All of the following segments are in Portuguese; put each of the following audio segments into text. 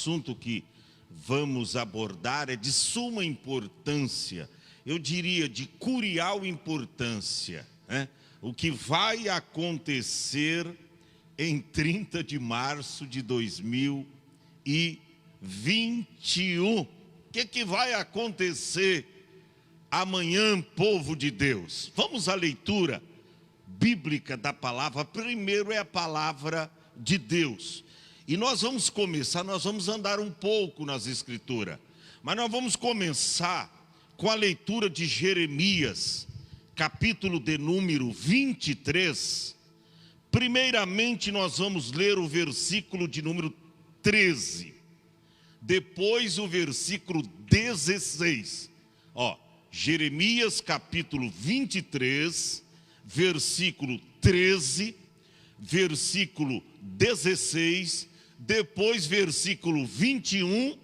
assunto que vamos abordar é de suma importância, eu diria de curial importância, né? O que vai acontecer em 30 de março de 2021. O que vai acontecer amanhã, povo de Deus? Vamos à leitura bíblica da palavra. Primeiro é a palavra de Deus. E nós vamos começar, nós vamos andar um pouco nas escrituras. Mas nós vamos começar com a leitura de Jeremias, capítulo de número 23. Primeiramente nós vamos ler o versículo de número 13. Depois o versículo 16. Jeremias capítulo 23, versículo 13, versículo 16, depois versículo 21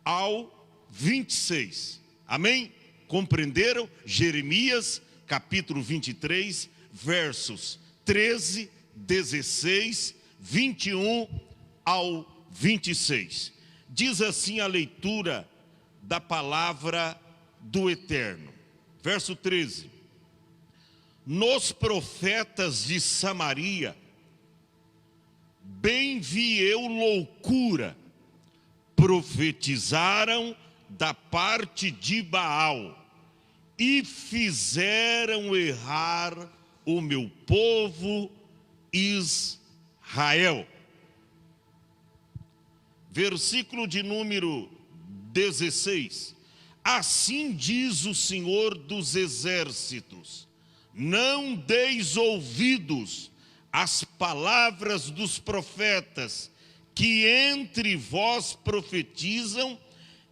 ao 26. Amém? Compreenderam? Jeremias capítulo 23, versos 13, 16, 21 ao 26. Diz assim a leitura da palavra do Eterno. Verso 13. Nos profetas de Samaria, bem vi eu loucura, profetizaram da parte de Baal, e fizeram errar o meu povo Israel. Versículo de número 16. Assim diz o Senhor dos Exércitos: não deis ouvidos às palavras dos profetas, que entre vós profetizam,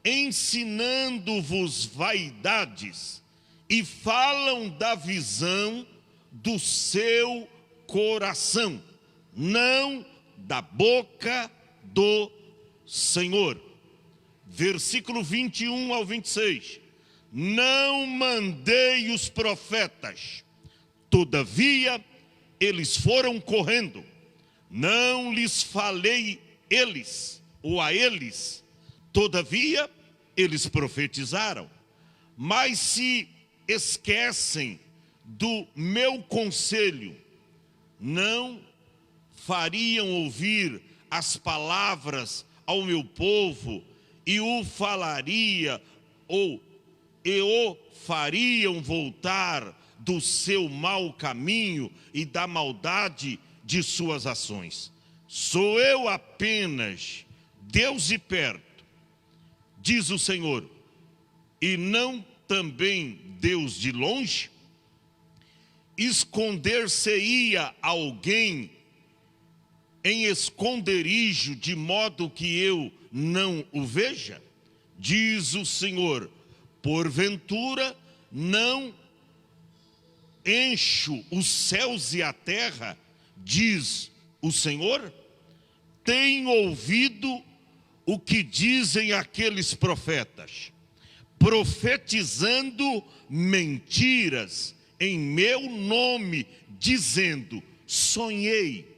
ensinando-vos vaidades, e falam da visão do seu coração, não da boca do Senhor. Versículo 21 ao 26. Não mandei os profetas, todavia eles foram correndo. Não lhes falei eles, ou a eles, todavia eles profetizaram. Mas se esquecem do meu conselho, não fariam ouvir as palavras ao meu povo, e o falaria, e o fariam voltar do seu mau caminho e da maldade de suas ações. Sou eu apenas Deus de perto, diz o Senhor, e não também Deus de longe? Esconder-se-ia alguém em esconderijo, de modo que eu não o veja? Diz o Senhor, porventura não encho os céus e a terra, diz o Senhor? Tenho ouvido o que dizem aqueles profetas, profetizando mentiras em meu nome, dizendo: sonhei.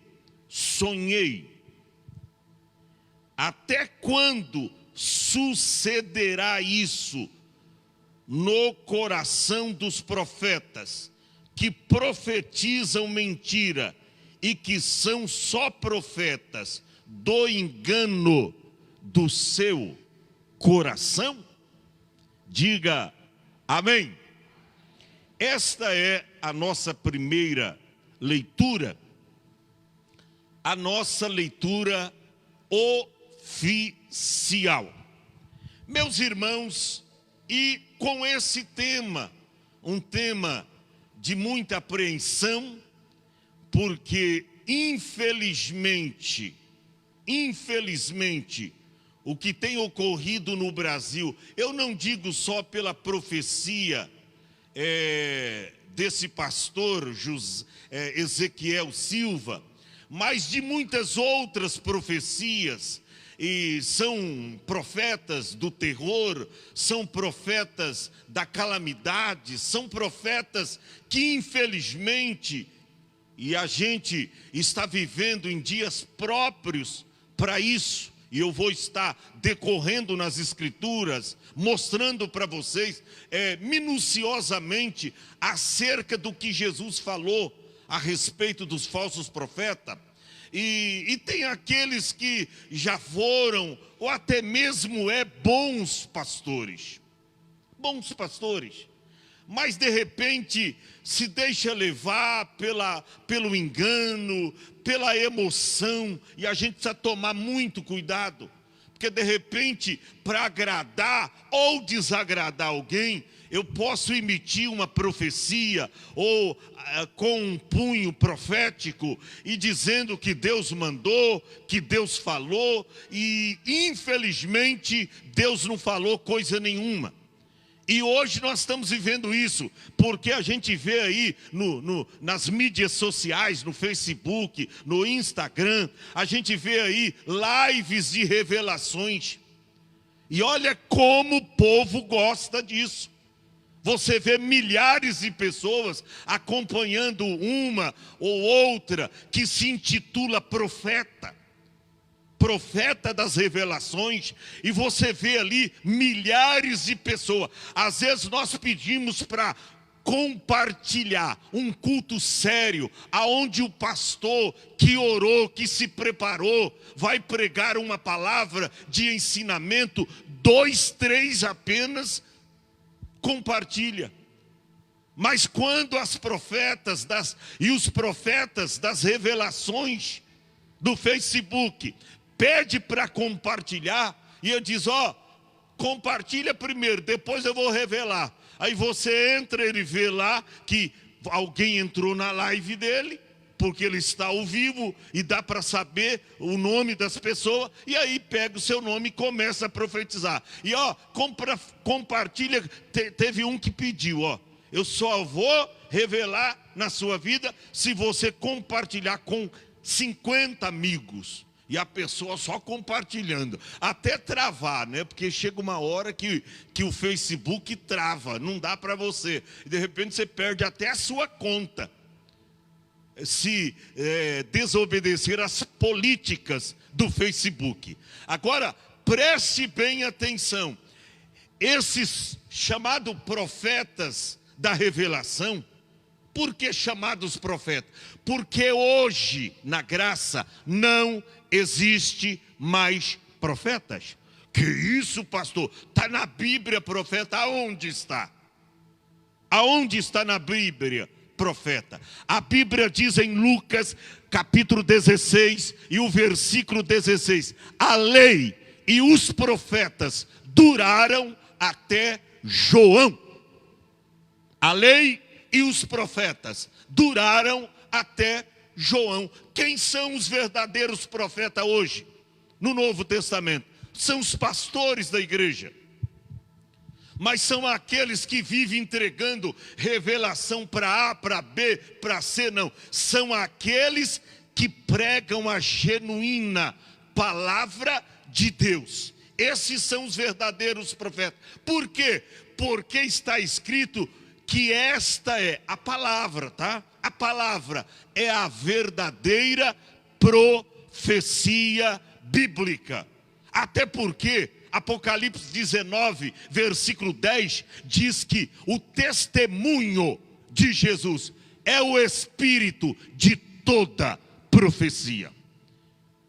Até quando sucederá isso no coração dos profetas, que profetizam mentira e que são só profetas do engano do seu coração? Diga amém. Esta é a nossa primeira leitura, a nossa leitura oficial. Meus irmãos, e com esse tema, um tema de muita apreensão, porque infelizmente, o que tem ocorrido no Brasil, eu não digo só pela profecia desse pastor Ezequiel Silva, mas de muitas outras profecias, e são profetas do terror, são profetas da calamidade, são profetas que infelizmente, e a gente está vivendo em dias próprios para isso, e eu vou estar decorrendo nas Escrituras, mostrando para vocês minuciosamente acerca do que Jesus falou a respeito dos falsos profetas. E tem aqueles que já foram, ou até mesmo bons pastores, mas de repente se deixa levar pelo engano, pela emoção, e a gente precisa tomar muito cuidado, porque de repente, para agradar ou desagradar alguém, eu posso emitir uma profecia, ou com um punho profético, e dizendo que Deus mandou, que Deus falou, e infelizmente Deus não falou coisa nenhuma. E hoje nós estamos vivendo isso, porque a gente vê aí nas mídias sociais, no Facebook, no Instagram, a gente vê aí lives de revelações. E olha como o povo gosta disso. Você vê milhares de pessoas acompanhando uma ou outra que se intitula profeta das revelações, e você vê ali milhares de pessoas. Às vezes nós pedimos para compartilhar um culto sério, aonde o pastor que orou, que se preparou, vai pregar uma palavra de ensinamento, 2, 3 apenas compartilha. Mas quando as profetas e os profetas das revelações do Facebook pede para compartilhar, e eu diz, compartilha primeiro, depois eu vou revelar. Aí você entra, ele vê lá que alguém entrou na live dele, porque ele está ao vivo e dá para saber o nome das pessoas, e aí pega o seu nome e começa a profetizar. E compartilha, teve um que pediu, eu só vou revelar na sua vida se você compartilhar com 50 amigos. E a pessoa só compartilhando, até travar, né? Porque chega uma hora que o Facebook trava, não dá para você. E de repente você perde até a sua conta, se desobedecer às políticas do Facebook. Agora, preste bem atenção. Esses chamados profetas da revelação, por que chamados profetas? Porque hoje, na graça, não existe mais profetas. Que isso, pastor? Está na Bíblia, profeta. Aonde está? Aonde está na Bíblia, profeta? A Bíblia diz em Lucas, capítulo 16, e o versículo 16. A lei e os profetas duraram até João. A lei e os profetas duraram até João. Quem são os verdadeiros profetas hoje, no Novo Testamento? São os pastores da igreja. Mas são aqueles que vivem entregando revelação para A, para B, para C, não. São aqueles que pregam a genuína palavra de Deus. Esses são os verdadeiros profetas. Por quê? Porque está escrito que esta é a palavra, tá? A palavra é a verdadeira profecia bíblica. Até porque Apocalipse 19, versículo 10, diz que o testemunho de Jesus é o espírito de toda profecia.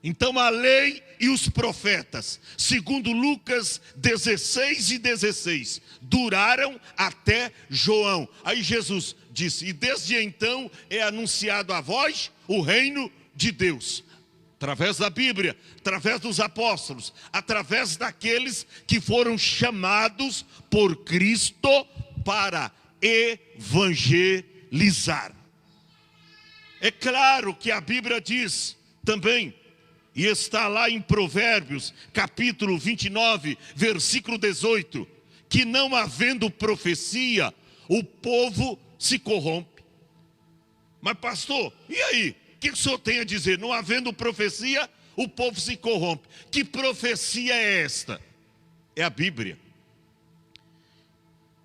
Então a lei e os profetas, segundo Lucas 16 e 16, duraram até João. Aí Jesus disse, e desde então é anunciado a vós o reino de Deus. Através da Bíblia, através dos apóstolos, através daqueles que foram chamados por Cristo para evangelizar. É claro que a Bíblia diz também, e está lá em Provérbios, capítulo 29, versículo 18, que não havendo profecia, o povo se corrompe. Mas pastor, e aí? O que o senhor tem a dizer? Não havendo profecia, o povo se corrompe. Que profecia é esta? É a Bíblia.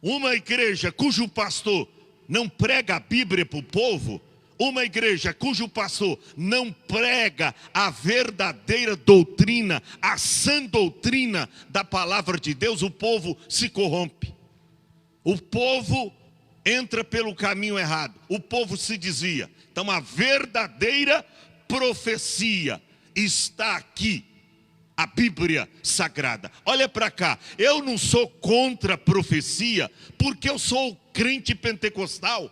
Uma igreja cujo pastor não prega a Bíblia para o povo, uma igreja cujo pastor não prega a verdadeira doutrina, a sã doutrina da palavra de Deus, o povo se corrompe. O povo entra pelo caminho errado. O povo se desvia. Então a verdadeira profecia está aqui. A Bíblia Sagrada. Olha para cá. Eu não sou contra a profecia, porque eu sou crente pentecostal.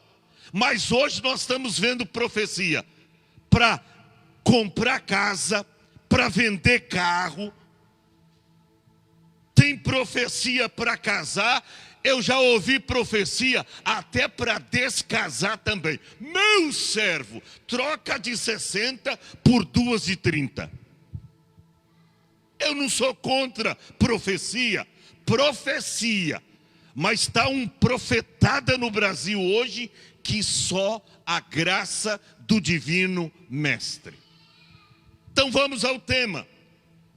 Mas hoje nós estamos vendo profecia para comprar casa, para vender carro. Tem profecia para casar. Eu já ouvi profecia até para descasar também. Meu servo, troca de 60 por 2 de 30. Eu não sou contra profecia, mas está um profetada no Brasil hoje que só a graça do divino mestre. Então vamos ao tema.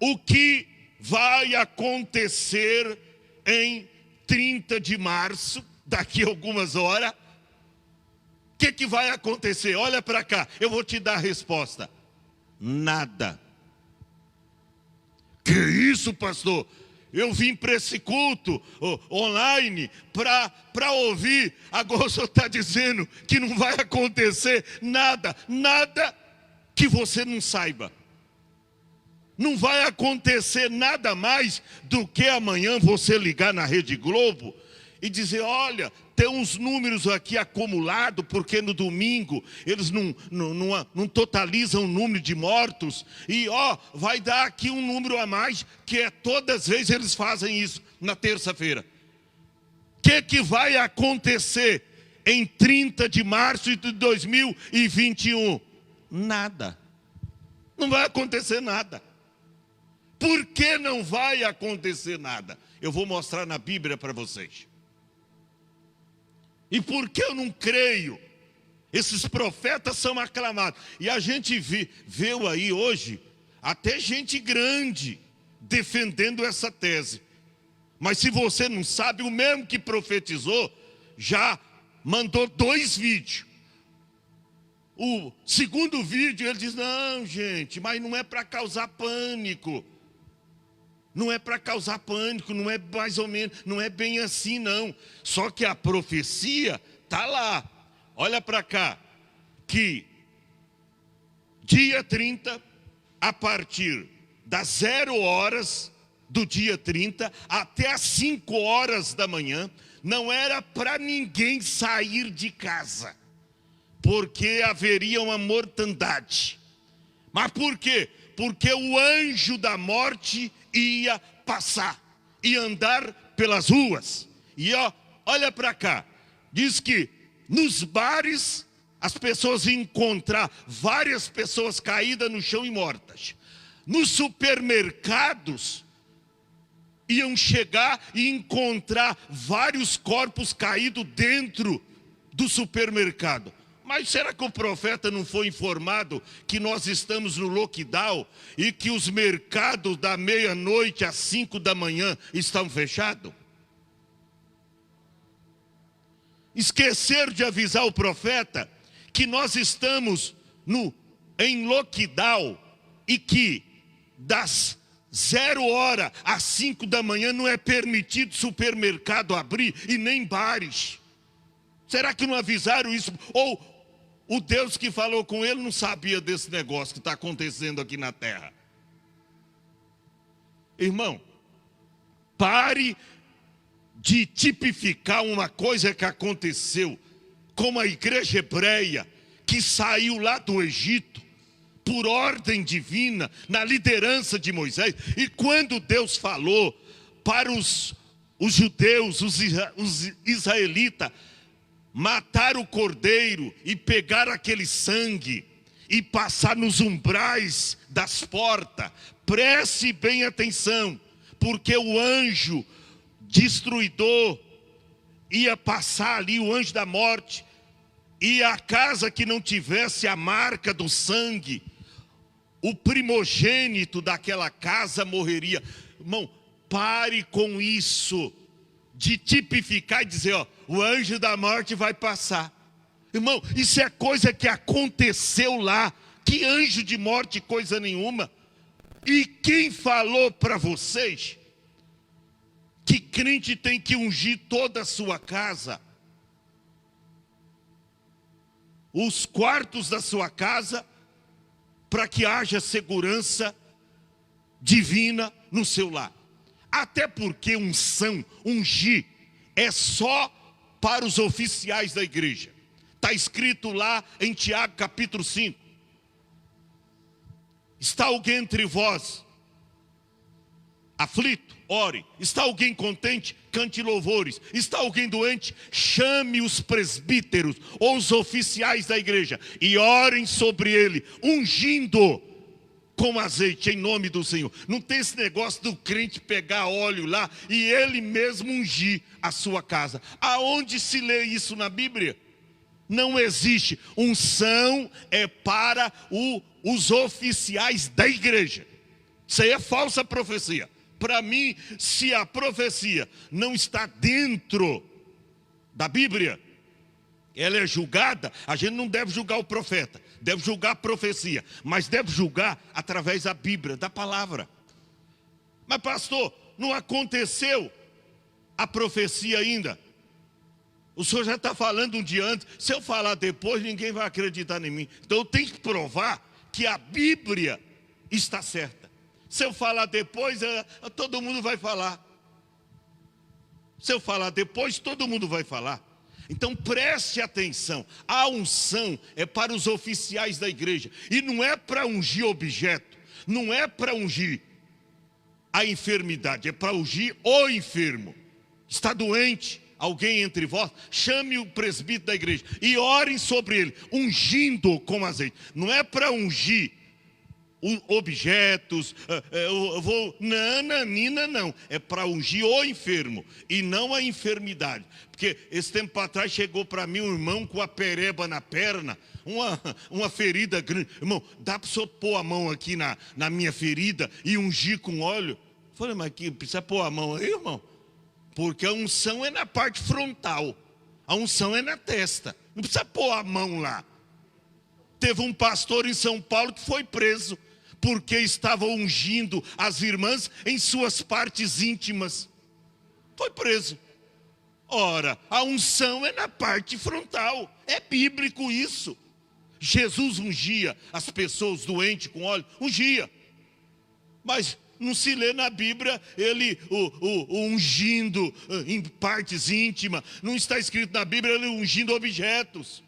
O que vai acontecer em 30 de março, daqui a algumas horas? O que vai acontecer? Olha para cá, eu vou te dar a resposta. Nada. Que isso, pastor? Eu vim para esse culto online para ouvir. Agora o senhor está dizendo que não vai acontecer nada. Nada que você não saiba. Não vai acontecer nada mais do que amanhã você ligar na Rede Globo e dizer, olha, tem uns números aqui acumulados, porque no domingo eles não totalizam o número de mortos. E vai dar aqui um número a mais, que é todas as vezes eles fazem isso, na terça-feira. O que vai acontecer em 30 de março de 2021? Nada. Não vai acontecer nada. Por que não vai acontecer nada? Eu vou mostrar na Bíblia para vocês. E por que eu não creio? Esses profetas são aclamados. E a gente viu aí hoje, até gente grande, defendendo essa tese. Mas se você não sabe, o mesmo que profetizou, já mandou 2 vídeos. O segundo vídeo, ele diz, não gente, mas não é para causar pânico. Não é para causar pânico, não é mais ou menos, não é bem assim não. Só que a profecia está lá. Olha para cá, que dia 30, a partir das 0 horas do dia 30 até as 5 horas da manhã, não era para ninguém sair de casa, porque haveria uma mortandade. Mas por quê? Porque o anjo da morte ia passar, ia andar pelas ruas. E olha para cá, diz que nos bares as pessoas iam encontrar várias pessoas caídas no chão e mortas. Nos supermercados iam chegar e encontrar vários corpos caídos dentro do supermercado. Mas será que o profeta não foi informado que nós estamos no lockdown e que os mercados da meia-noite às 5 da manhã estão fechados? Esquecer de avisar o profeta que nós estamos em lockdown e que das 0 hora às 5 da manhã não é permitido supermercado abrir e nem bares. Será que não avisaram isso? Ou o Deus que falou com ele não sabia desse negócio que está acontecendo aqui na terra? Irmão, pare de tipificar uma coisa que aconteceu com a igreja hebreia, que saiu lá do Egito, por ordem divina, na liderança de Moisés. E quando Deus falou para os judeus, os israelitas, matar o cordeiro e pegar aquele sangue e passar nos umbrais das portas, preste bem atenção, porque o anjo destruidor ia passar ali, o anjo da morte, e a casa que não tivesse a marca do sangue, o primogênito daquela casa morreria. Irmão, pare com isso de tipificar e dizer, o anjo da morte vai passar. Irmão, isso é coisa que aconteceu lá. Que anjo de morte, coisa nenhuma. E quem falou para vocês que crente tem que ungir toda a sua casa? Os quartos da sua casa, para que haja segurança divina no seu lar. Até porque unção, ungir, é só para os oficiais da igreja. Está escrito lá em Tiago capítulo 5. Está alguém entre vós aflito? Ore. Está alguém contente? Cante louvores. Está alguém doente? Chame os presbíteros ou os oficiais da igreja e orem sobre ele, ungindo com azeite em nome do Senhor. Não tem esse negócio do crente pegar óleo lá e ele mesmo ungir a sua casa. Aonde se lê isso na Bíblia? Não existe. Unção é para os oficiais da igreja. Isso aí é falsa profecia. Para mim, se a profecia não está dentro da Bíblia, ela é julgada. A gente não deve julgar o profeta, deve julgar a profecia, mas deve julgar através da Bíblia, da palavra. Mas pastor, não aconteceu a profecia ainda. O senhor já está falando um dia antes. Se eu falar depois, ninguém vai acreditar em mim. Então eu tenho que provar que a Bíblia está certa. Se eu falar depois, todo mundo vai falar. Se eu falar depois, todo mundo vai falar. Então preste atenção. A unção é para os oficiais da igreja. E não é para ungir objeto. Não é para ungir a enfermidade. É para ungir o enfermo. Está doente alguém entre vós? Chame o presbítero da igreja e orem sobre ele, ungindo com azeite. Não é para ungir objetos, nananina, não. É para ungir o enfermo e não a enfermidade. Porque esse tempo atrás chegou para mim um irmão com a pereba na perna, uma ferida grande. Irmão, dá para o senhor pôr a mão aqui na minha ferida e ungir com óleo? Eu falei, mas aqui precisa pôr a mão aí, irmão? Porque a unção é na parte frontal, a unção é na testa. Não precisa pôr a mão lá. Teve um pastor em São Paulo que foi preso porque estava ungindo as irmãs em suas partes íntimas. Foi preso. Ora, a unção é na parte frontal. É bíblico isso. Jesus ungia as pessoas doentes com óleo, ungia. Mas não se lê na Bíblia ele ungindo em partes íntimas. Não está escrito na Bíblia ele ungindo objetos.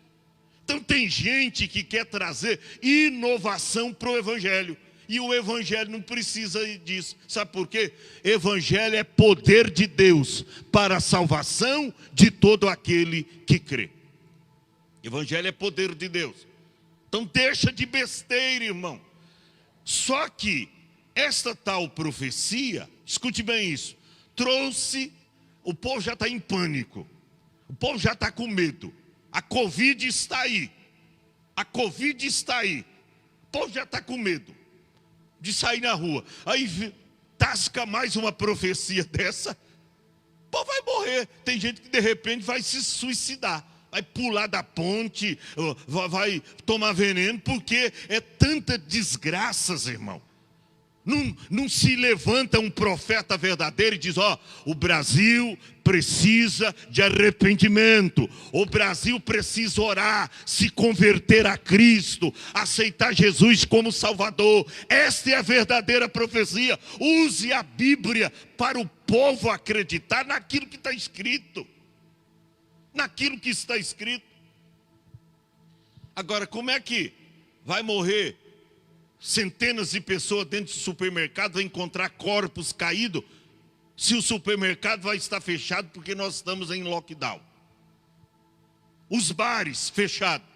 Então tem gente que quer trazer inovação para o Evangelho. E o Evangelho não precisa disso. Sabe por quê? Evangelho é poder de Deus para a salvação de todo aquele que crê. Evangelho é poder de Deus. Então deixa de besteira, irmão. Só que esta tal profecia, escute bem isso, trouxe, o povo já está em pânico. O povo já está com medo. A Covid está aí. A Covid está aí. O povo já está com medo de sair na rua. Aí tasca mais uma profecia dessa. O povo vai morrer. Tem gente que de repente vai se suicidar. Vai pular da ponte, vai tomar veneno, porque é tanta desgraças, irmão. Não se levanta um profeta verdadeiro e diz, o Brasil precisa de arrependimento, o Brasil precisa orar, se converter a Cristo, aceitar Jesus como Salvador. Esta é a verdadeira profecia. Use a Bíblia para o povo acreditar naquilo que está escrito. Naquilo que está escrito. Agora, como é que vai morrer centenas de pessoas dentro do supermercado, vai encontrar corpos caídos, se o supermercado vai estar fechado porque nós estamos em lockdown? Os bares fechados,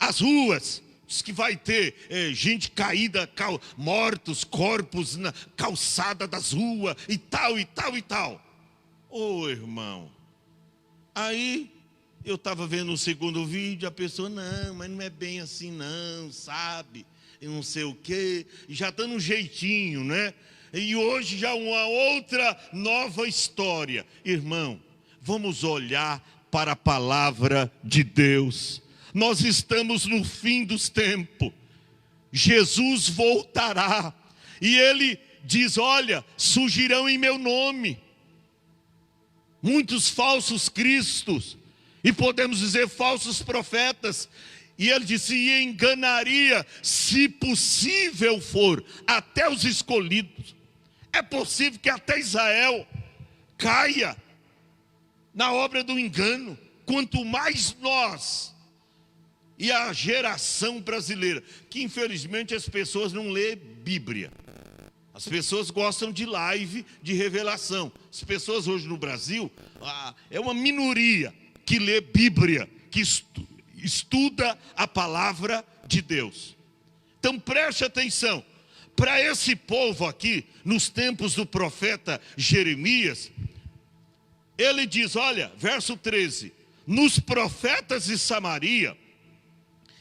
as ruas, diz que vai ter gente caída, mortos, corpos na calçada das ruas, e tal, e tal, e tal. Ô irmão, aí eu estava vendo o segundo vídeo, a pessoa, não, mas não é bem assim não, sabe? E não sei o quê, já dando um jeitinho, né? E hoje já uma outra nova história. Irmão, vamos olhar para a palavra de Deus. Nós estamos no fim dos tempos. Jesus voltará. E ele diz, olha, surgirão em meu nome muitos falsos cristos. E podemos dizer falsos profetas. E ele disse, e enganaria, se possível for, até os escolhidos. É possível que até Israel caia na obra do engano. Quanto mais nós e a geração brasileira, que infelizmente as pessoas não lêem Bíblia. As pessoas gostam de live, de revelação. As pessoas hoje no Brasil, é uma minoria que lê Bíblia, que estuda a palavra de Deus. Então preste atenção. Para esse povo aqui, nos tempos do profeta Jeremias, ele diz, olha, verso 13, nos profetas de Samaria,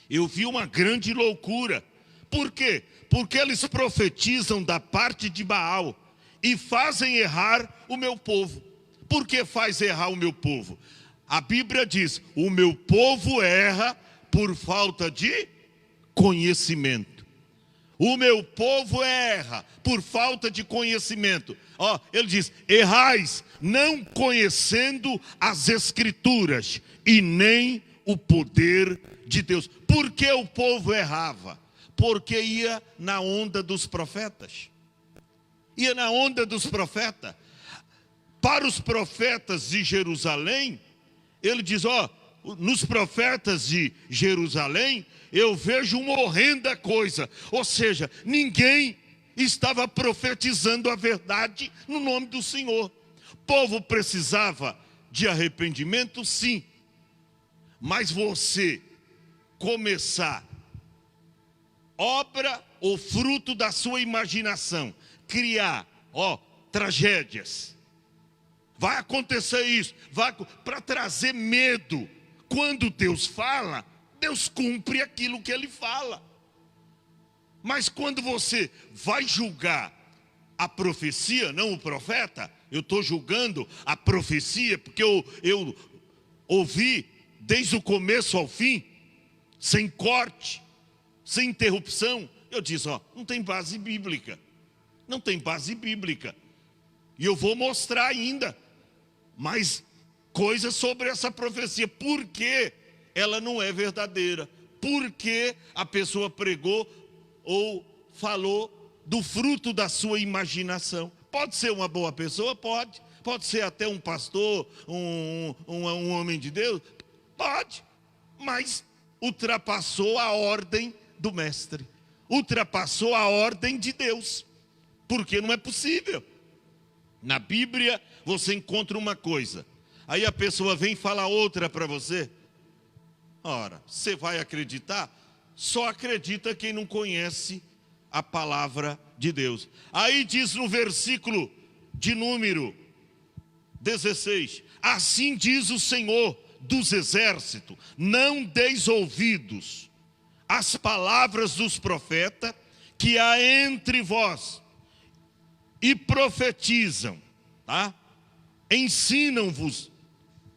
eu vi uma grande loucura. Por quê? Porque eles profetizam da parte de Baal e fazem errar o meu povo. Por que faz errar o meu povo? A Bíblia diz, o meu povo erra por falta de conhecimento. O meu povo erra por falta de conhecimento. Ele diz, errais não conhecendo as Escrituras e nem o poder de Deus. Por que o povo errava? Porque ia na onda dos profetas. Ia na onda dos profetas. Para os profetas de Jerusalém, ele diz, nos profetas de Jerusalém, eu vejo uma horrenda coisa. Ou seja, ninguém estava profetizando a verdade no nome do Senhor. O povo precisava de arrependimento, sim. Mas você começar obra ou fruto da sua imaginação, criar, tragédias. Vai acontecer isso, para trazer medo. Quando Deus fala, Deus cumpre aquilo que Ele fala. Mas quando você vai julgar a profecia, não o profeta, eu estou julgando a profecia, porque eu ouvi desde o começo ao fim, sem corte, sem interrupção. Eu disse, não tem base bíblica. Não tem base bíblica. E eu vou mostrar ainda mais coisas sobre essa profecia. Por que ela não é verdadeira? Por que a pessoa pregou ou falou do fruto da sua imaginação? Pode ser uma boa pessoa? Pode. Pode ser até um pastor, um homem de Deus? Pode. Mas ultrapassou a ordem do mestre. Ultrapassou a ordem de Deus. Porque não é possível. Na Bíblia você encontra uma coisa, aí a pessoa vem e fala outra para você. Ora, você vai acreditar? Só acredita quem não conhece a palavra de Deus. Aí diz no versículo de número 16, assim diz o Senhor dos exércitos, não deis ouvidos às palavras dos profetas que há entre vós, e profetizam, tá? Ensinam-vos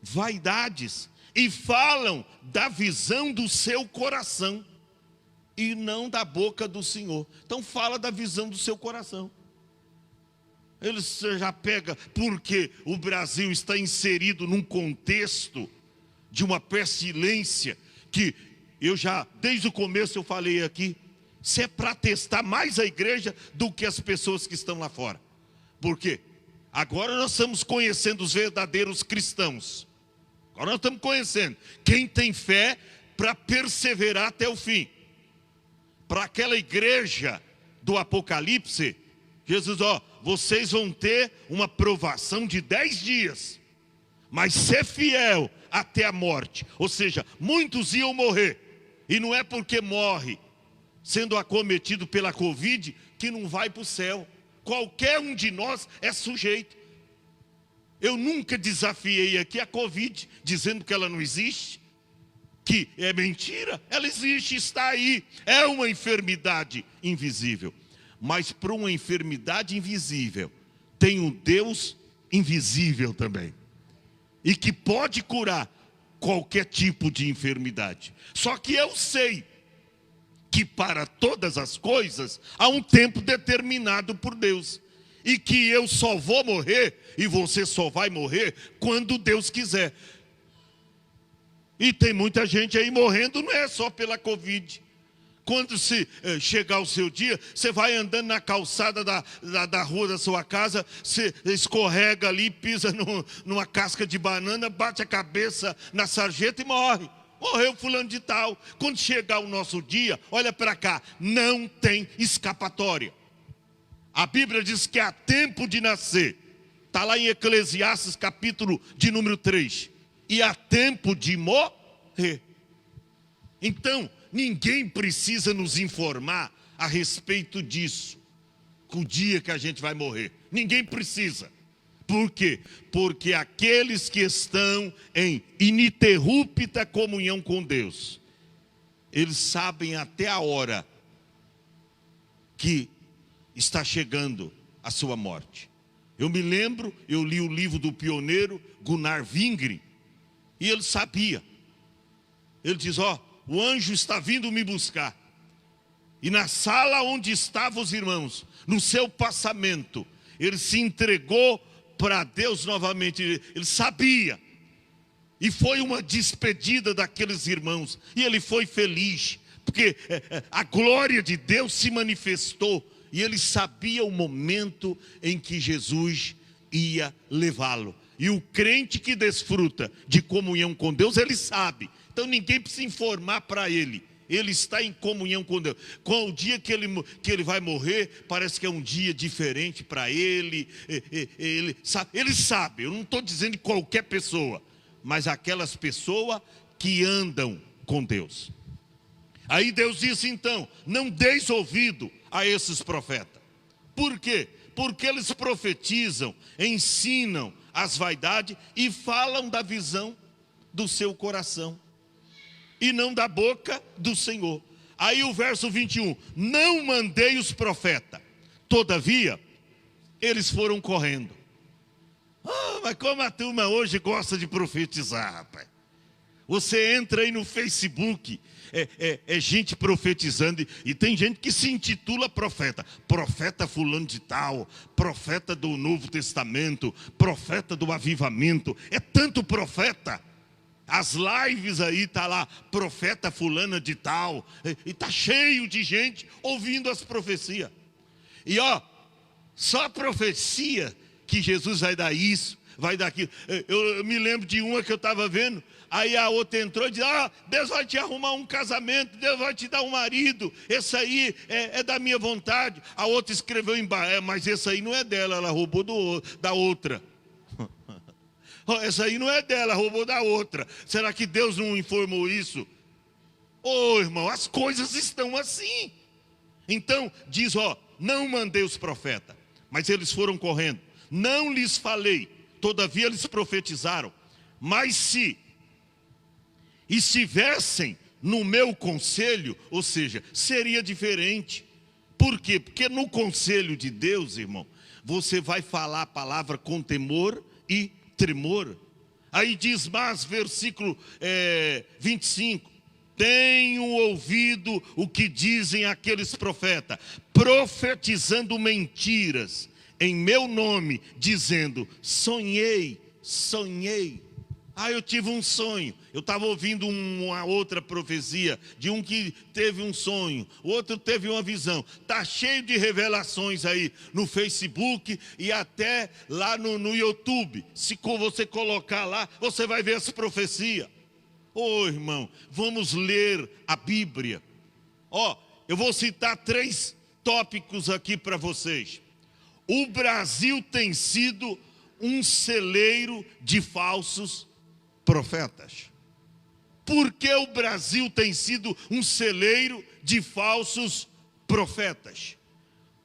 vaidades e falam da visão do seu coração e não da boca do Senhor. Então fala da visão do seu coração. Eles já pega porque o Brasil está inserido num contexto de uma pestilência que eu já, desde o começo eu falei aqui, se é para testar mais a igreja do que as pessoas que estão lá fora. Por quê? Agora nós estamos conhecendo os verdadeiros cristãos. Agora nós estamos conhecendo quem tem fé para perseverar até o fim. Para aquela igreja do Apocalipse, Jesus, vocês vão ter uma provação de 10 dias, mas ser fiel até a morte. Ou seja, muitos iam morrer, e não é porque morre sendo acometido pela Covid que não vai para o céu. Qualquer um de nós é sujeito. Eu nunca desafiei aqui a Covid, dizendo que ela não existe, que é mentira. Ela existe, está aí. É uma enfermidade invisível. Mas para uma enfermidade invisível, tem um Deus invisível também. E que pode curar. qualquer tipo de enfermidade. Só que eu sei que para todas as coisas há um tempo determinado por Deus. E que eu só vou morrer e você só vai morrer quando Deus quiser. E tem muita gente aí morrendo, não é só pela Covid. Quando chegar o seu dia, você vai andando na calçada da rua da sua casa, você escorrega ali, pisa numa casca de banana, bate a cabeça na sarjeta e morre. Morreu fulano de tal. Quando chegar o nosso dia, olha para cá, não tem escapatória. A Bíblia diz que há tempo de nascer. Está lá em Eclesiastes capítulo de número 3. E há tempo de morrer. Então, ninguém precisa nos informar a respeito disso. O dia que a gente vai morrer. Ninguém precisa. Por quê? Porque aqueles que estão em ininterrupta comunhão com Deus, eles sabem até a hora que está chegando a sua morte. Eu me lembro, eu li o livro do pioneiro Gunnar Wingren, e ele sabia. Ele diz, o anjo está vindo me buscar. E na sala onde estavam os irmãos, no seu passamento, ele se entregou para Deus novamente. Ele sabia. E foi uma despedida daqueles irmãos. E ele foi feliz, porque a glória de Deus se manifestou. E ele sabia o momento em que Jesus ia levá-lo. E o crente que desfruta de comunhão com Deus, ele sabe. Então ninguém precisa informar para ele. Ele está em comunhão com Deus. Com o dia que ele vai morrer, parece que é um dia diferente para ele. Ele sabe, eu não estou dizendo qualquer pessoa, mas aquelas pessoas que andam com Deus. Aí Deus disse então, não deis ouvido a esses profetas. Por quê? Porque eles profetizam, ensinam as vaidades e falam da visão do seu coração. E não da boca do Senhor. Aí o verso 21, não mandei os profetas, todavia, eles foram correndo. Mas como a turma hoje gosta de profetizar, rapaz. Você entra aí no Facebook, é gente profetizando, e tem gente que se intitula profeta. Profeta fulano de tal, profeta do Novo Testamento, profeta do avivamento. É tanto profeta. As lives aí tá lá, profeta fulana de tal, e tá cheio de gente ouvindo as profecias. E só a profecia que Jesus vai dar isso, vai dar aquilo. Eu me lembro de uma que eu estava vendo, aí a outra entrou e disse, Deus vai te arrumar um casamento, Deus vai te dar um marido, esse aí é da minha vontade. A outra escreveu embaixo, mas esse aí não é dela, ela roubou da outra. Essa aí não é dela, roubou da outra. Será que Deus não informou isso? Irmão, as coisas estão assim. Então, diz, não mandei os profetas, mas eles foram correndo. Não lhes falei, todavia eles profetizaram. Mas se estivessem no meu conselho, ou seja, seria diferente. Por quê? Porque no conselho de Deus, irmão, você vai falar a palavra com temor e tremor. Aí diz mais, versículo 25, tenho ouvido o que dizem aqueles profetas, profetizando mentiras em meu nome, dizendo, sonhei. Eu tive um sonho. Eu estava ouvindo uma outra profecia de um que teve um sonho, o outro teve uma visão. Está cheio de revelações aí no Facebook e até lá no YouTube. Se você colocar lá, você vai ver as profecias. Irmão, vamos ler a Bíblia. Eu vou citar 3 tópicos aqui para vocês. O Brasil tem sido um celeiro de falsos profetas. Por que o Brasil tem sido um celeiro de falsos profetas?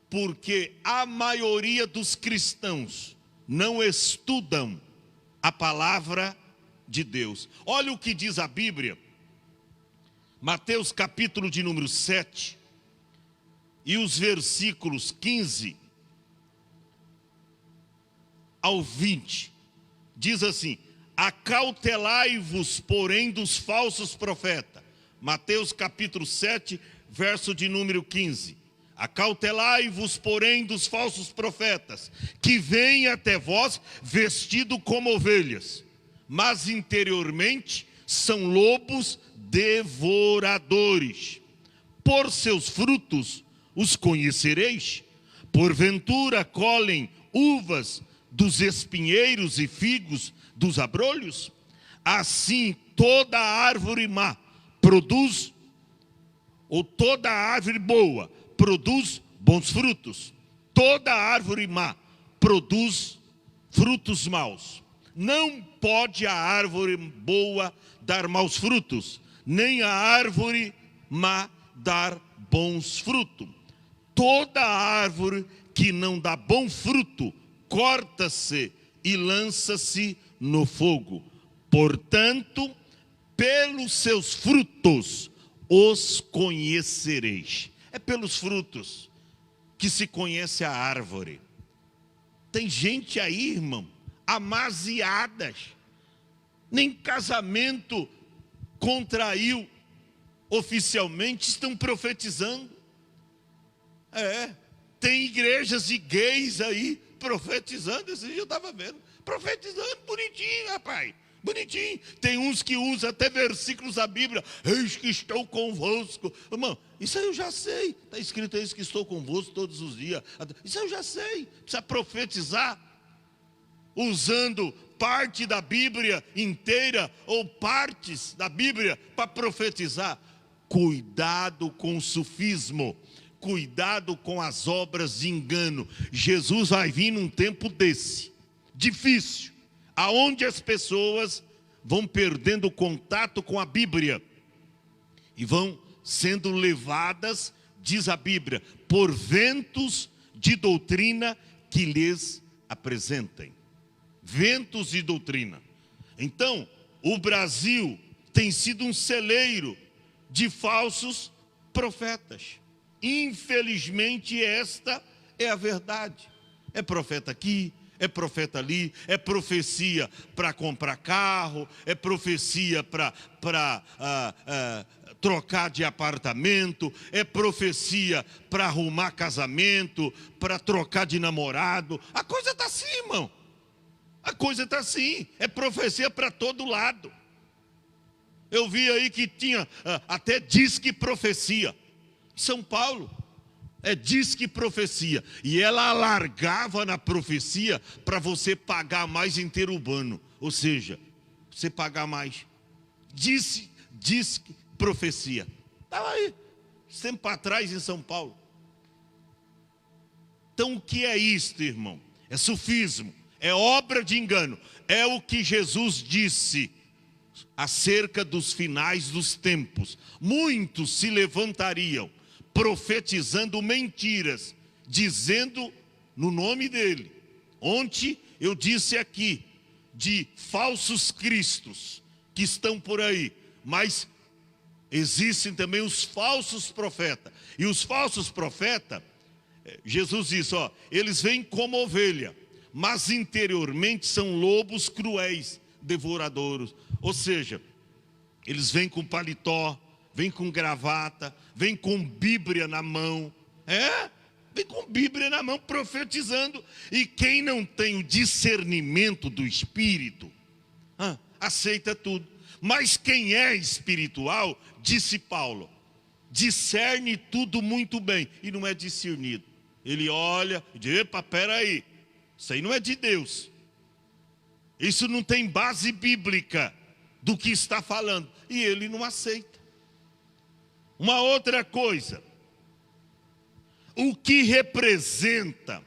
Porque a maioria dos cristãos não estudam a palavra de Deus. Olha o que diz a Bíblia, Mateus capítulo de número 7, e os versículos 15 ao 20, diz assim, Acautelai-vos, porém, dos falsos profetas. Mateus capítulo 7, verso de número 15. Acautelai-vos, porém, dos falsos profetas, que vêm até vós vestido como ovelhas, mas interiormente são lobos devoradores. Por seus frutos os conhecereis. Porventura colhem uvas dos espinheiros e figos dos abrolhos? Assim toda árvore má produz, ou toda árvore boa produz bons frutos. Toda árvore má produz frutos maus. Não pode a árvore boa dar maus frutos, nem a árvore má dar bons frutos. Toda árvore que não dá bom fruto, corta-se e lança-se no fogo. Portanto, pelos seus frutos os conhecereis. É pelos frutos que se conhece a árvore. Tem gente aí, irmão, amaziadas, nem casamento contraiu oficialmente, estão profetizando. Tem igrejas de gays aí profetizando. Esse dia eu estava vendo, profetizando, bonitinho, rapaz, bonitinho. Tem uns que usam até versículos da Bíblia. Eis que estou convosco. Irmão, isso aí eu já sei. Está escrito eis que estou convosco todos os dias. Isso eu já sei. Precisa profetizar usando parte da Bíblia inteira ou partes da Bíblia para profetizar. Cuidado com o sufismo. Cuidado com as obras de engano. Jesus vai vir num tempo desse, difícil, aonde as pessoas vão perdendo o contato com a Bíblia e vão sendo levadas, diz a Bíblia, por ventos de doutrina que lhes apresentem. Ventos de doutrina. Então, o Brasil tem sido um celeiro de falsos profetas. Infelizmente, esta é a verdade. É profeta aqui, é profeta ali, é profecia para comprar carro, é profecia para trocar de apartamento, é profecia para arrumar casamento, para trocar de namorado. A coisa está assim, irmão. A coisa está assim. É profecia para todo lado. Eu vi aí que tinha até disque profecia. São Paulo, disque profecia, e ela alargava na profecia para você pagar mais interurbano, ou seja, você pagar mais. Disque profecia, estava aí, sempre para trás em São Paulo. Então o que é isto, irmão? É sufismo, é obra de engano, é o que Jesus disse acerca dos finais dos tempos. Muitos se levantariam profetizando mentiras, dizendo no nome dele. Ontem eu disse aqui de falsos cristos que estão por aí, mas existem também os falsos profetas. E os falsos profetas, Jesus disse, eles vêm como ovelha, mas interiormente são lobos cruéis, devoradores. Ou seja, eles vêm com paletó, vem com gravata, vem com Bíblia na mão. Vem com Bíblia na mão profetizando. E quem não tem o discernimento do Espírito, aceita tudo. Mas quem é espiritual, disse Paulo, discerne tudo muito bem. E não é discernido. Ele olha e diz, epa, peraí, isso aí não é de Deus. Isso não tem base bíblica do que está falando. E ele não aceita. Uma outra coisa, o que representa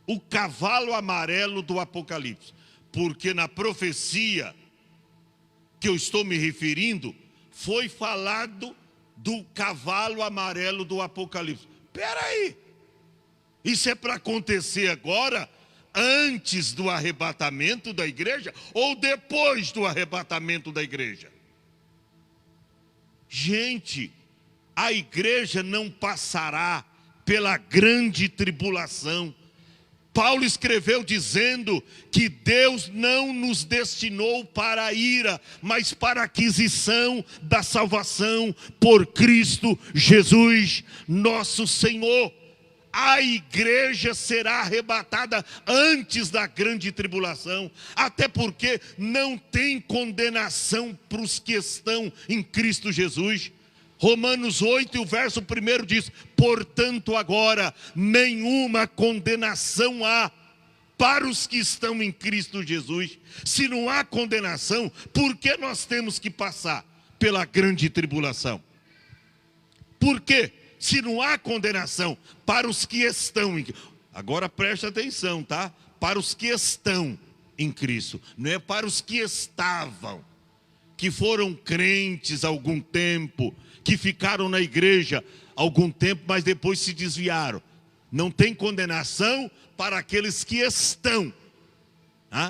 o cavalo amarelo do Apocalipse? Porque na profecia que eu estou me referindo, foi falado do cavalo amarelo do Apocalipse. Espera aí, isso é para acontecer agora, antes do arrebatamento da igreja, ou depois do arrebatamento da igreja? Gente, a igreja não passará pela grande tribulação Paulo escreveu dizendo que Deus não nos destinou para a ira, mas para a aquisição da salvação por Cristo Jesus, nosso Senhor. A igreja será arrebatada antes da grande tribulação, até porque não tem condenação para os que estão em Cristo Jesus. Romanos 8, e o verso 1 diz: portanto agora nenhuma condenação há para os que estão em Cristo Jesus. Se não há condenação, por que nós temos que passar pela grande tribulação? Por quê? Se não há condenação para os que estão em... Agora preste atenção, tá? Para os que estão em Cristo, não é para os que estavam, que foram crentes há algum tempo, que ficaram na igreja há algum tempo, mas depois se desviaram. Não tem condenação para aqueles que estão,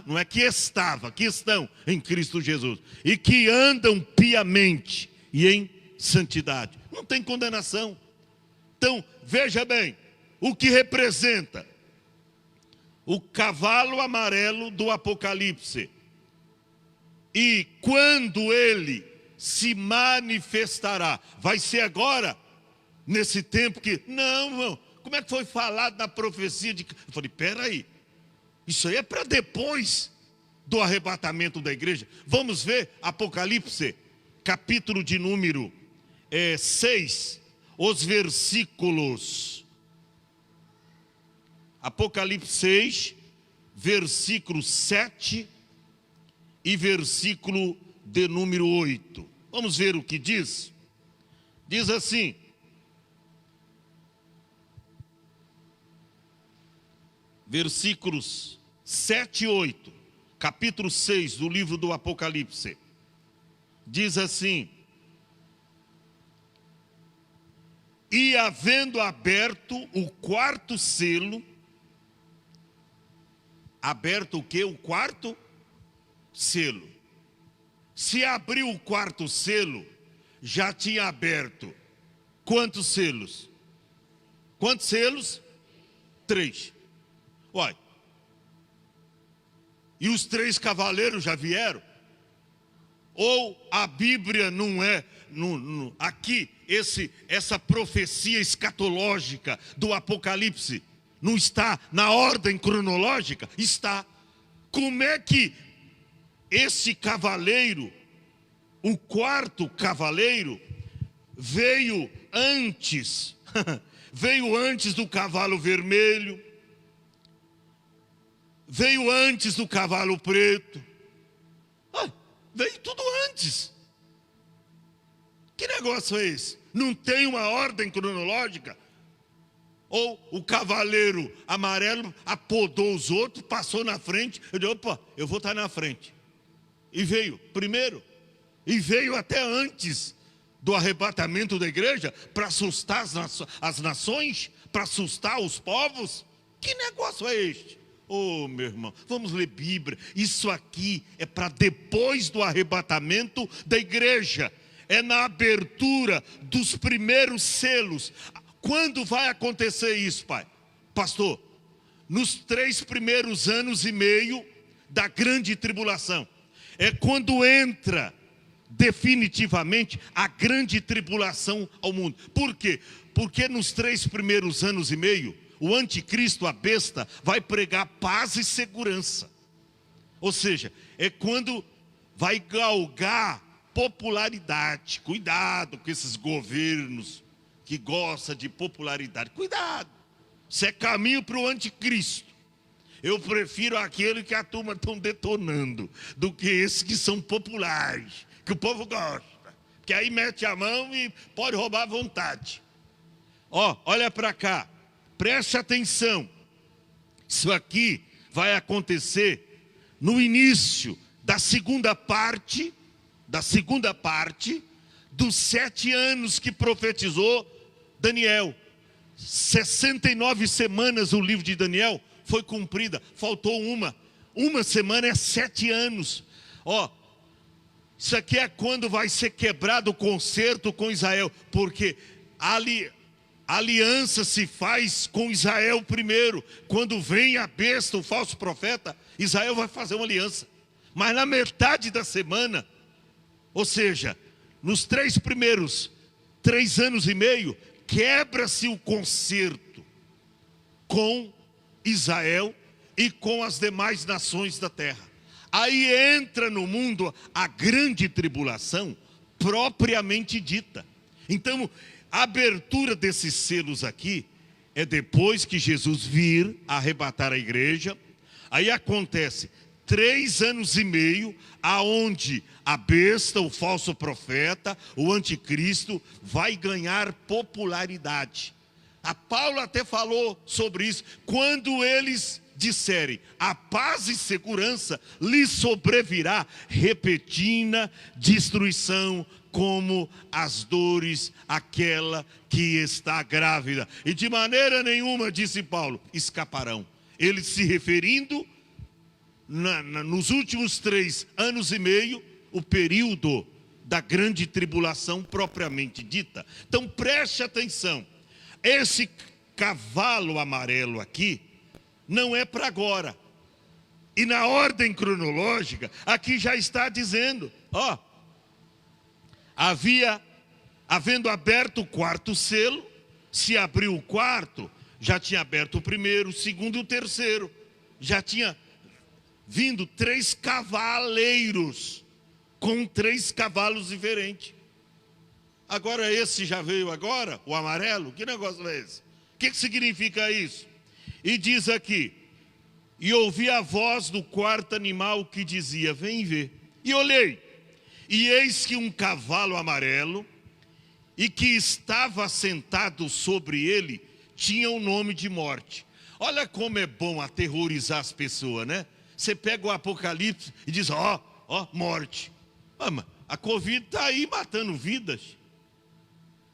não é que estava, que estão em Cristo Jesus, e que andam piamente e em santidade. Não tem condenação. Então, veja bem, o que representa o cavalo amarelo do Apocalipse. E quando ele se manifestará, vai ser agora, nesse tempo que... Não, como é que foi falado na profecia de... Eu falei, peraí, isso aí é para depois do arrebatamento da igreja. Vamos ver Apocalipse, capítulo de número 6, os versículos. Apocalipse 6, versículo 7 e versículo de número 8. Vamos ver o que diz. Diz assim: versículos 7 e 8, capítulo 6 do livro do Apocalipse. Diz assim: e havendo aberto o quarto selo, aberto o que? O quarto selo. Se abriu o quarto selo, já tinha aberto quantos selos? Quantos selos? 3. Olha, e os 3 cavaleiros já vieram? Ou a Bíblia não é, aqui, essa profecia escatológica do Apocalipse, não está na ordem cronológica? Está. Como é que esse cavaleiro, o quarto cavaleiro, veio antes? Veio antes do cavalo vermelho, veio antes do cavalo preto. Veio tudo antes. Que negócio é esse? Não tem uma ordem cronológica? Ou o cavaleiro amarelo apodou os outros, passou na frente, eu disse, opa, eu vou estar na frente. E veio primeiro. E veio até antes do arrebatamento da igreja, para assustar as nações, para assustar os povos. Que negócio é este? Oh, meu irmão, vamos ler Bíblia. Isso aqui é para depois do arrebatamento da igreja. É na abertura dos primeiros selos. Quando vai acontecer isso, pai? Pastor, nos 3 primeiros anos e meio da grande tribulação. É quando entra definitivamente a grande tribulação ao mundo. Por quê? Porque nos 3 primeiros anos e meio, o anticristo, a besta, vai pregar paz e segurança. Ou seja, é quando vai galgar popularidade. Cuidado com esses governos que gostam de popularidade. Cuidado. Isso é caminho para o anticristo. Eu prefiro aquele que a turma estão detonando, do que esses que são populares, que o povo gosta. Porque aí mete a mão e pode roubar à vontade. Olha para cá. Preste atenção, isso aqui vai acontecer no início da segunda parte dos 7 anos que profetizou Daniel. 69 semanas o livro de Daniel foi cumprida, faltou uma semana é 7 anos. Isso aqui é quando vai ser quebrado o concerto com Israel, porque ali a aliança se faz com Israel primeiro. Quando vem a besta, o falso profeta, Israel vai fazer uma aliança. Mas na metade da semana, ou seja, nos 3 primeiros 3 anos e meio, quebra-se o concerto com Israel e com as demais nações da terra. Aí entra no mundo a grande tribulação propriamente dita. Então, a abertura desses selos aqui é depois que Jesus vir arrebatar a igreja. Aí acontece 3 anos e meio, aonde a besta, o falso profeta, o anticristo, vai ganhar popularidade. A Paulo até falou sobre isso, quando eles disserem, a paz e segurança lhes sobrevirá repentina destruição, como as dores aquela que está grávida. E de maneira nenhuma, disse Paulo, escaparão. Ele se referindo nos últimos 3 anos e meio, o período da grande tribulação propriamente dita. Então preste atenção, esse cavalo amarelo aqui não é para agora. E na ordem cronológica, aqui já está dizendo, ó, havendo aberto o 4º selo, se abriu o 4º, já tinha aberto o 1º, o 2º e o 3º. Já tinha vindo 3 cavaleiros, com 3 cavalos diferentes. Agora esse já veio agora, o amarelo, que negócio é esse? O que significa isso? E diz aqui, e ouvi a voz do 4º animal que dizia, vem ver. E olhei, e eis que um cavalo amarelo, e que estava sentado sobre ele, tinha o nome de morte. Olha como é bom aterrorizar as pessoas, né? Você pega o Apocalipse e diz, ó, morte. Mas a Covid está aí matando vidas.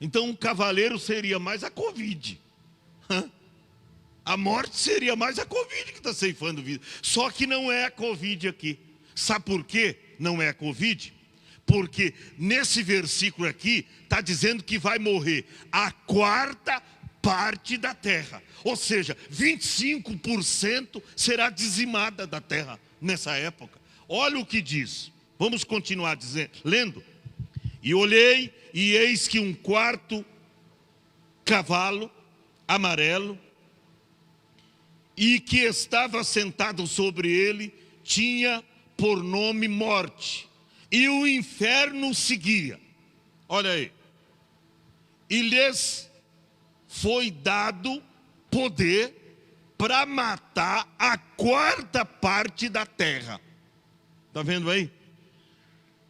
Então um cavaleiro seria mais a Covid. A morte seria mais a Covid que está ceifando vida. Só que não é a Covid aqui. Sabe por quê não é a Covid? Porque nesse versículo aqui está dizendo que vai morrer a 4ª parte da terra. Ou seja, 25% será dizimada da terra nessa época. Olha o que diz. Vamos continuar dizendo, lendo. E olhei, e eis que um 4º cavalo amarelo, e que estava sentado sobre ele, tinha por nome morte. E o inferno seguia. Olha aí. E lhes foi dado poder para matar a 4ª parte da terra. Está vendo aí?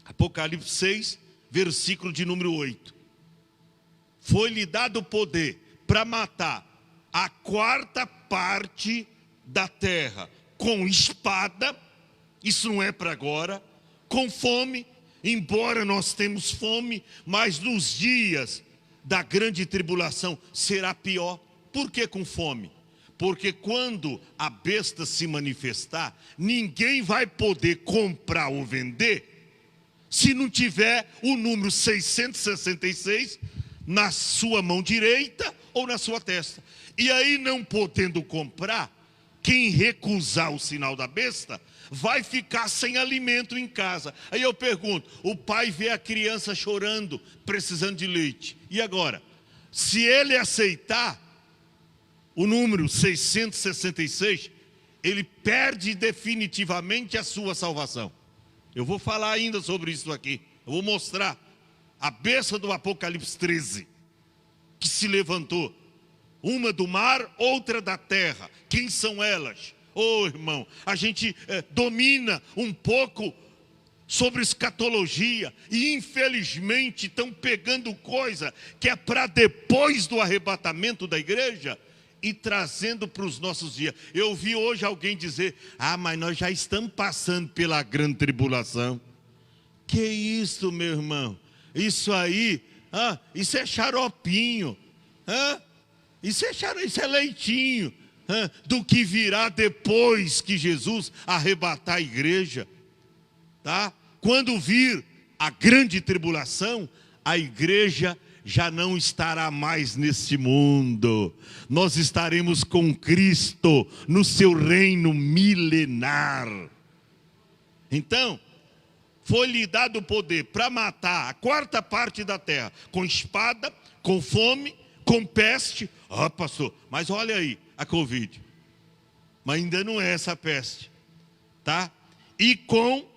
Apocalipse 6, versículo de número 8. Foi-lhe dado poder para matar a 4ª parte da terra com espada, isso não é para agora, com fome, embora nós temos fome, mas nos dias da grande tribulação será pior. Por que com fome? Porque quando a besta se manifestar, ninguém vai poder comprar ou vender se não tiver o número 666 na sua mão direita ou na sua testa. E aí, não podendo comprar, quem recusar o sinal da besta vai ficar sem alimento em casa. Aí eu pergunto, o pai vê a criança chorando, precisando de leite. E agora? Se ele aceitar o número 666, ele perde definitivamente a sua salvação. Eu vou falar ainda sobre isso aqui. Eu vou mostrar a besta do Apocalipse 13, que se levantou. Uma do mar, outra da terra. Quem são elas? Oh, irmão, a gente domina um pouco sobre escatologia e infelizmente estão pegando coisa que é para depois do arrebatamento da igreja e trazendo para os nossos dias. Eu vi hoje alguém dizer, mas nós já estamos passando pela grande tribulação. Que isso, meu irmão? Isso aí, isso é xaropinho, isso é leitinho, do que virá depois que Jesus arrebatar a igreja, tá? Quando vir a grande tribulação, a igreja já não estará mais neste mundo. Nós estaremos com Cristo no seu reino milenar. Então, foi-lhe dado o poder para matar a quarta parte da terra, com espada, com fome, com peste. Ah, pastor, mas olha aí, a Covid. Mas ainda não é essa peste, tá? E com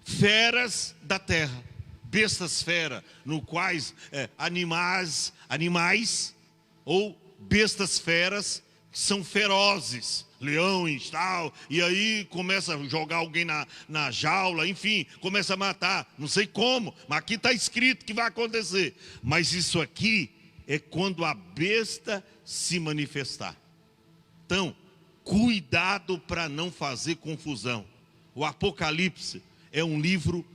feras da terra, bestas feras, no quais animais ou bestas feras que são ferozes, leões, tal, e aí começa a jogar alguém na jaula, enfim, começa a matar, não sei como, mas aqui está escrito que vai acontecer. Mas isso aqui é quando a besta se manifestar. Então, cuidado para não fazer confusão. O Apocalipse é um livro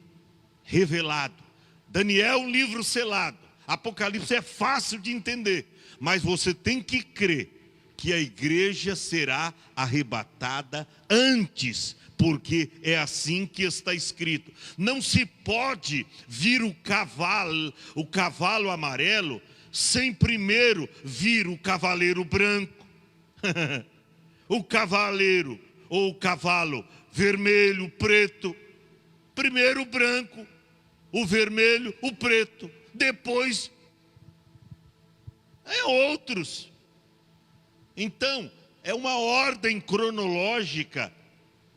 revelado. Daniel é um livro selado. Apocalipse é fácil de entender, mas você tem que crer que a igreja será arrebatada antes, porque é assim que está escrito. Não se pode vir o cavalo amarelo, sem primeiro vir o cavaleiro branco. O cavaleiro ou o cavalo vermelho, preto. Primeiro o branco, o vermelho, o preto. Depois outros. Então, é uma ordem cronológica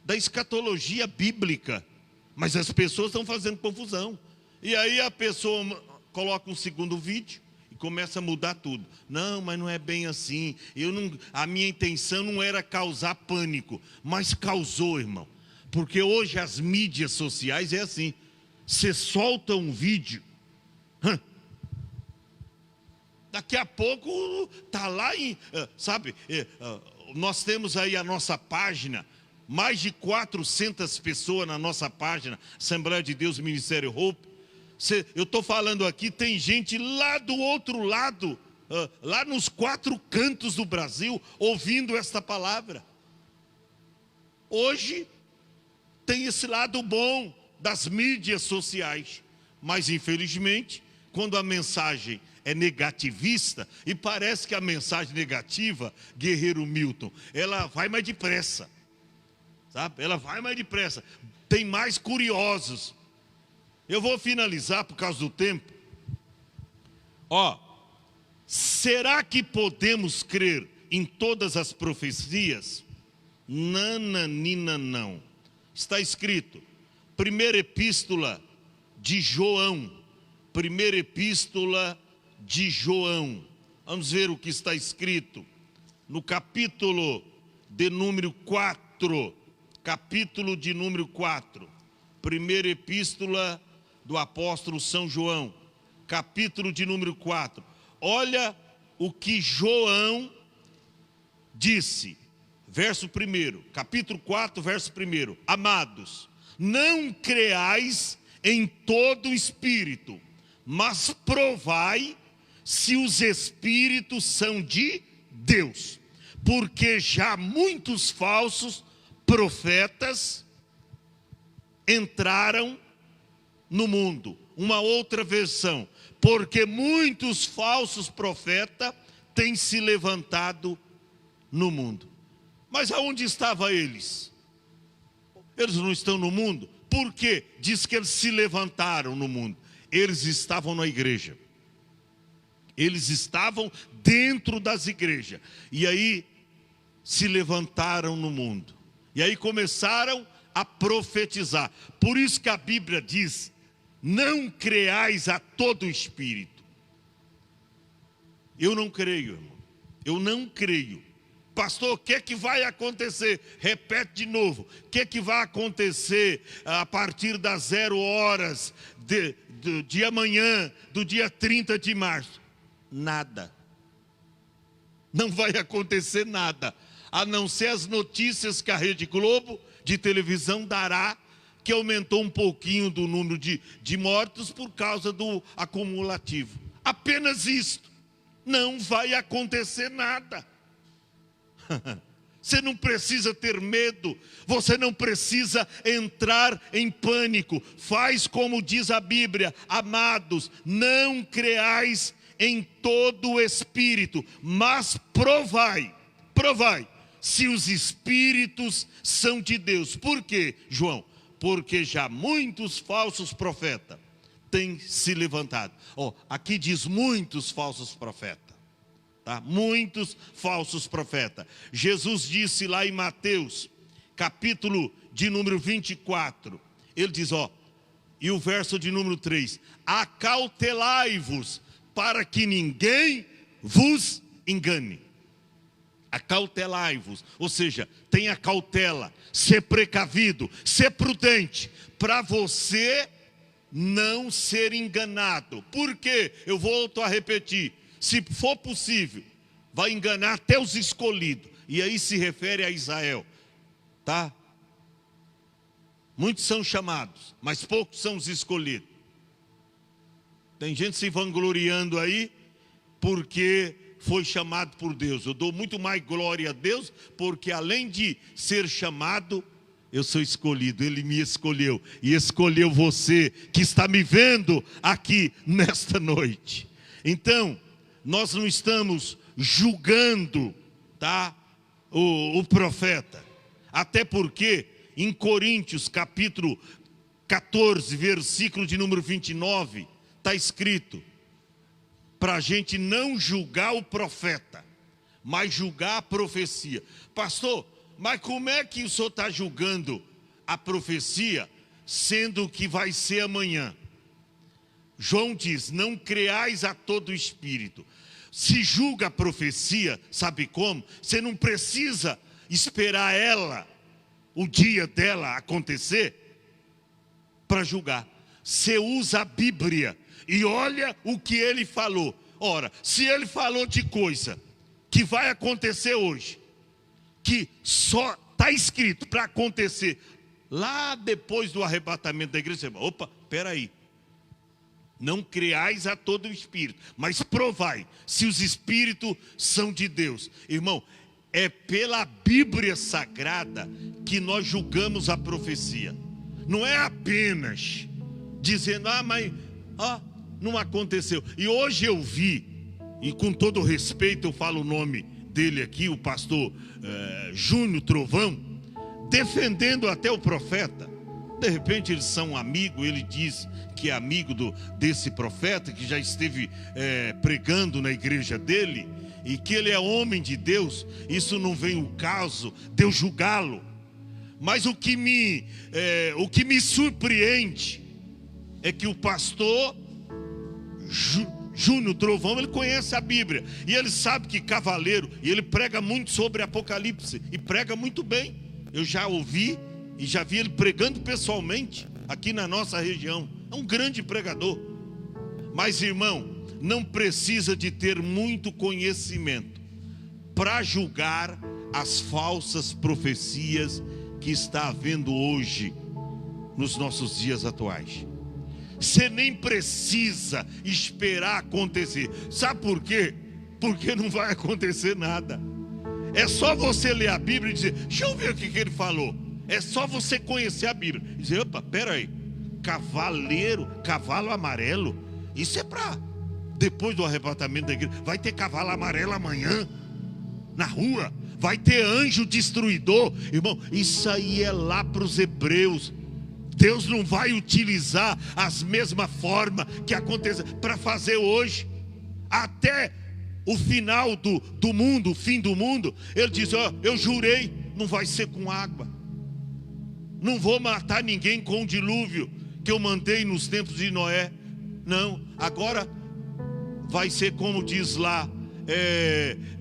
da escatologia bíblica. Mas as pessoas estão fazendo confusão. E aí a pessoa coloca um segundo vídeo e começa a mudar tudo. Não, mas não é bem assim. A minha intenção não era causar pânico, mas causou, irmão. Porque hoje as mídias sociais é assim. Você solta um vídeo, daqui a pouco está lá sabe, nós temos aí a nossa página, mais de 400 pessoas na nossa página, Assembleia de Deus Ministério Hope. Eu estou falando aqui, tem gente lá do outro lado, lá nos 4 cantos do Brasil, ouvindo esta palavra. Hoje tem esse lado bom das mídias sociais, mas infelizmente, quando a mensagem é negativista, e parece que a mensagem negativa, guerreiro Milton, ela vai mais depressa, sabe? Ela vai mais depressa, tem mais curiosos. Eu vou finalizar por causa do tempo. Será que podemos crer em todas as profecias? Nananina não. Está escrito, primeira epístola de João, primeira epístola de João. Vamos ver o que está escrito no capítulo de número 4, capítulo de número 4, primeira epístola do apóstolo São João, capítulo de número 4. Olha o que João disse, verso 1, capítulo 4, verso 1. Amados, não creais em todo espírito, mas provai se os espíritos são de Deus, porque já muitos falsos profetas entraram no mundo. Uma outra versão, porque muitos falsos profetas têm se levantado no mundo. Mas aonde estavam eles? Eles não estão no mundo. Por quê? Diz que eles se levantaram no mundo. Eles estavam na igreja. Eles estavam dentro das igrejas. E aí se levantaram no mundo. E aí começaram a profetizar. Por isso que a Bíblia diz, não creais a todo espírito. Eu não creio, irmão. Eu não creio. Pastor, o que é que vai acontecer? Repete de novo. O que é que vai acontecer a partir das 0 horas de amanhã, do dia 30 de março? Nada. Não vai acontecer nada. A não ser as notícias que a Rede Globo de televisão dará, que aumentou um pouquinho do número de mortos por causa do acumulativo. Apenas isto. Não vai acontecer nada. Você não precisa ter medo, você não precisa entrar em pânico. Faz como diz a Bíblia: amados, não creais em todo o espírito, mas provai se os espíritos são de Deus. Por quê, João? Porque já muitos falsos profetas têm se levantado. Aqui diz muitos falsos profetas. Tá? Muitos falsos profetas. Jesus disse lá em Mateus, capítulo de número 24. Ele diz, e o verso de número 3. Acautelai-vos para que ninguém vos engane. Acautelai-vos, ou seja, tenha cautela, ser precavido, ser prudente, para você não ser enganado. Por quê? Eu volto a repetir. Se for possível, vai enganar até os escolhidos. E aí se refere a Israel, tá? Muitos são chamados, mas poucos são os escolhidos. Tem gente se vangloriando aí, porque foi chamado por Deus. Eu dou muito mais glória a Deus, porque além de ser chamado, eu sou escolhido. Ele me escolheu, e escolheu você, que está me vendo aqui nesta noite. Então, nós não estamos julgando, tá, o profeta. Até porque em Coríntios capítulo 14, versículo de número 29, está escrito para a gente não julgar o profeta, mas julgar a profecia. Pastor, mas como é que o senhor está julgando a profecia, sendo que vai ser amanhã? João diz, não creais a todo espírito. Se julga a profecia, sabe como? Você não precisa esperar o dia dela acontecer, para julgar. Você usa a Bíblia e olha o que ele falou. Ora, se ele falou de coisa que vai acontecer hoje, que só está escrito para acontecer lá depois do arrebatamento da igreja, você fala, opa, peraí. Não creais a todo o espírito, mas provai se os espíritos são de Deus. Irmão, é pela Bíblia Sagrada que nós julgamos a profecia. Não é apenas dizendo, mas não aconteceu. E hoje eu vi, e com todo respeito eu falo o nome dele aqui, o pastor Júnior Trovão, defendendo até o profeta. De repente eles são amigos, ele diz que é amigo desse profeta, que já esteve pregando na igreja dele, e que ele é homem de Deus. Isso não vem o caso de eu julgá-lo. Mas o que me surpreende é que o pastor Júnior Trovão, ele conhece a Bíblia, e ele sabe que cavaleiro, e ele prega muito sobre Apocalipse, e prega muito bem. Eu já ouvi e já vi ele pregando pessoalmente aqui na nossa região. É um grande pregador. Mas, irmão, não precisa de ter muito conhecimento para julgar as falsas profecias que está havendo hoje nos nossos dias atuais. Você nem precisa esperar acontecer. Sabe por quê? Porque não vai acontecer nada. É só você ler a Bíblia e dizer, deixa eu ver o que ele falou. É só você conhecer a Bíblia e dizer, opa, peraí, cavalo amarelo, isso é para depois do arrebatamento da igreja. Vai ter cavalo amarelo amanhã na rua, vai ter anjo destruidor. Irmão, isso aí é lá para os hebreus. Deus não vai utilizar as mesmas formas que acontecem para fazer hoje. Até o final do mundo, o fim do mundo, ele diz, eu jurei, não vai ser com água. Não vou matar ninguém com o dilúvio que eu mandei nos tempos de Noé. Não, agora vai ser como diz lá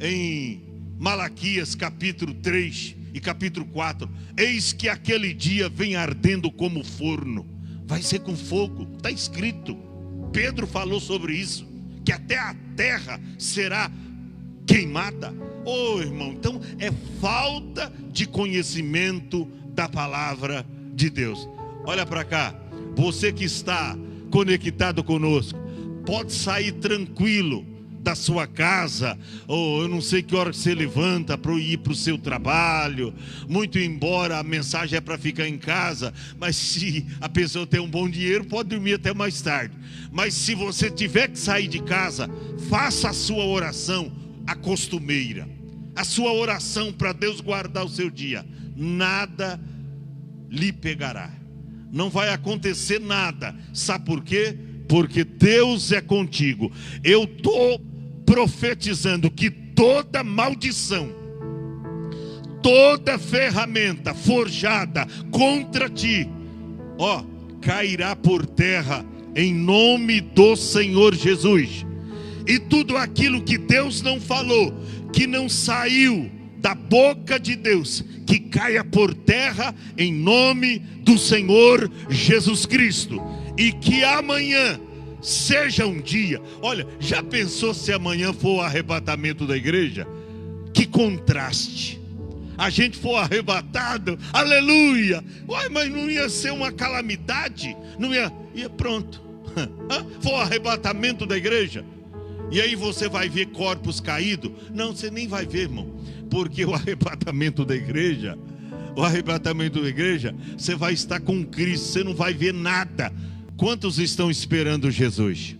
em Malaquias capítulo 3 e capítulo 4. Eis que aquele dia vem ardendo como forno. Vai ser com fogo, está escrito. Pedro falou sobre isso, que até a terra será queimada. Irmão, então é falta de conhecimento da palavra de Deus. Olha para cá, você que está conectado conosco, pode sair tranquilo da sua casa, ou eu não sei que hora você levanta para ir para o seu trabalho, muito embora a mensagem é para ficar em casa, mas se a pessoa tem um bom dinheiro, pode dormir até mais tarde. Mas se você tiver que sair de casa, faça a sua oração a costumeira, a sua oração para Deus guardar o seu dia. Nada lhe pegará, não vai acontecer nada. Sabe por quê? Porque Deus é contigo. Eu estou profetizando que toda maldição, toda ferramenta forjada contra ti, cairá por terra em nome do Senhor Jesus. E tudo aquilo que Deus não falou, que não saiu da boca de Deus, que caia por terra em nome do Senhor Jesus Cristo. E que amanhã seja um dia, olha, já pensou se amanhã for o arrebatamento da igreja? Que contraste, a gente for arrebatado, aleluia, mas não ia ser uma calamidade? Não ia pronto, for o arrebatamento da igreja, e aí você vai ver corpos caídos? Não, você nem vai ver, irmão, porque o arrebatamento da igreja, você vai estar com Cristo, você não vai ver nada. Quantos estão esperando Jesus?